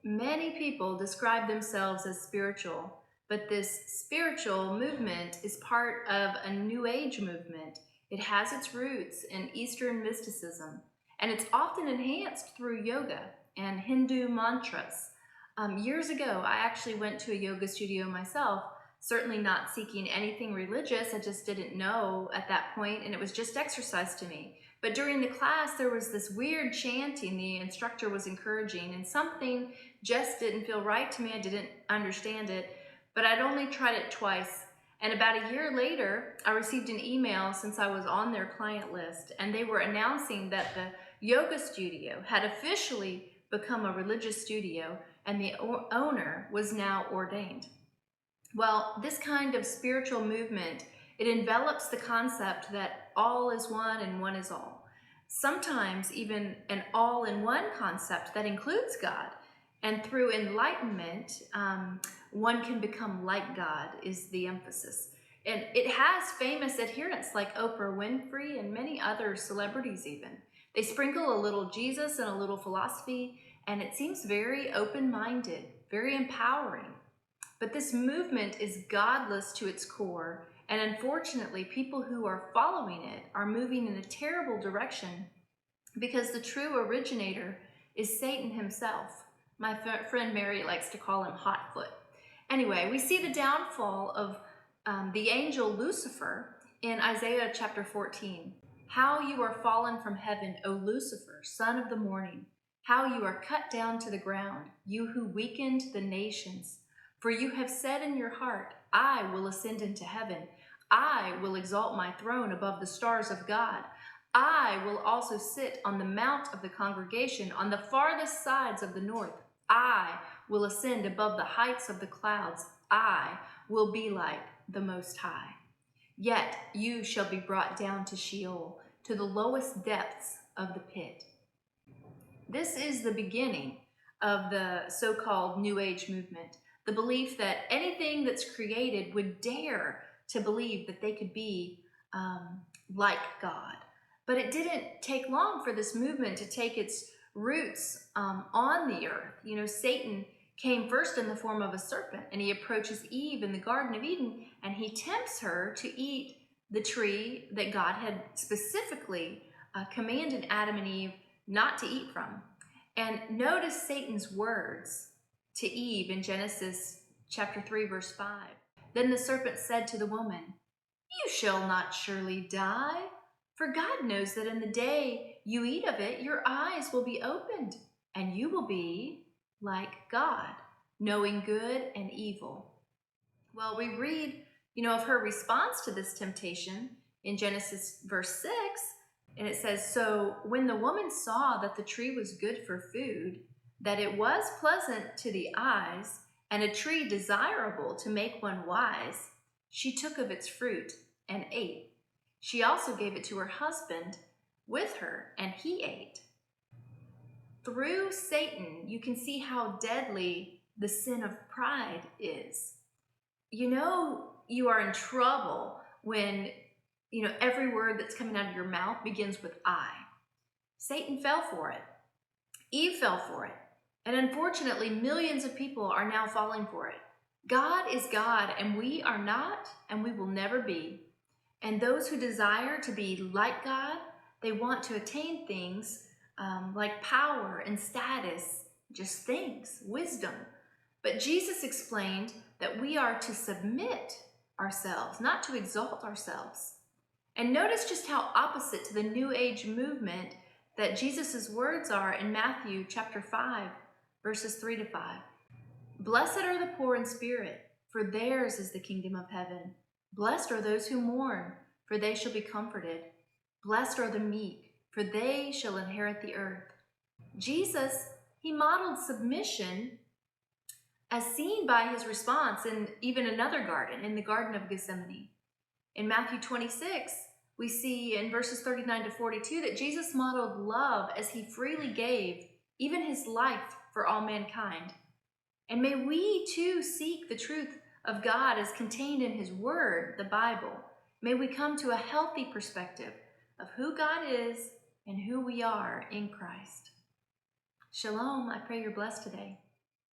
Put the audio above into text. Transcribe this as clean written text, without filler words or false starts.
Many people describe themselves as spiritual, but this spiritual movement is part of a New Age movement. It has its roots in Eastern mysticism, and it's often enhanced through yoga and Hindu mantras. Years ago, I actually went to a yoga studio myself, certainly not seeking anything religious. I just didn't know at that point, and it was just exercise to me. But during the class, there was this weird chanting the instructor was encouraging, and something just didn't feel right to me. I didn't understand it, but I'd only tried it twice. And about a year later, I received an email since I was on their client list, and they were announcing that the yoga studio had officially become a religious studio, and the owner was now ordained. Well, this kind of spiritual movement, it envelops the concept that all is one and one is all. Sometimes even an all-in-one concept that includes God. And through enlightenment, one can become like God is the emphasis. And it has famous adherents like Oprah Winfrey and many other celebrities even. They sprinkle a little Jesus and a little philosophy, and it seems very open-minded, very empowering. But this movement is godless to its core, and unfortunately, people who are following it are moving in a terrible direction because the true originator is Satan himself. My friend Mary likes to call him Hotfoot. Anyway, we see the downfall of the angel Lucifer in Isaiah chapter 14. How you are fallen from heaven, O Lucifer, son of the morning. How you are cut down to the ground, you who weakened the nations. For you have said in your heart, I will ascend into heaven. I will exalt my throne above the stars of God. I will also sit on the mount of the congregation on the farthest sides of the north. I will ascend above the heights of the clouds. I will be like the Most High. Yet you shall be brought down to Sheol, to the lowest depths of the pit. This is the beginning of the so-called New Age movement. The belief that anything that's created would dare to believe that they could be like God. But it didn't take long for this movement to take its roots on the earth. You know, Satan came first in the form of a serpent, and he approaches Eve in the Garden of Eden, and he tempts her to eat the tree that God had specifically commanded Adam and Eve not to eat from. And notice Satan's words to Eve in Genesis chapter 3, verse 5. Then the serpent said to the woman, You shall not surely die, for God knows that in the day you eat of it, your eyes will be opened, and you will be like God, knowing good and evil. Well, we read, of her response to this temptation in Genesis verse 6, and it says, So when the woman saw that the tree was good for food, that it was pleasant to the eyes, and a tree desirable to make one wise, she took of its fruit and ate. She also gave it to her husband with her, and he ate. Through Satan, you can see how deadly the sin of pride is. You know you are in trouble when, every word that's coming out of your mouth begins with I. Satan fell for it. Eve fell for it. And unfortunately, millions of people are now falling for it. God is God, and we are not, and we will never be. And those who desire to be like God, they want to attain things like power and status, just things, wisdom. But Jesus explained that we are to submit ourselves, not to exalt ourselves. And notice just how opposite to the New Age movement that Jesus' words are in Matthew chapter 5, verses 3 to 5. Blessed are the poor in spirit, for theirs is the kingdom of heaven. Blessed are those who mourn, for they shall be comforted. Blessed are the meek, for they shall inherit the earth. Jesus, he modeled submission as seen by his response in even another garden, in the Garden of Gethsemane. In Matthew 26, we see in verses 39 to 42 that Jesus modeled love as he freely gave even his life for all mankind. And may we too seek the truth of God as contained in his word, the Bible. May we come to a healthy perspective of who God is and who we are in Christ. Shalom. I pray you're blessed today.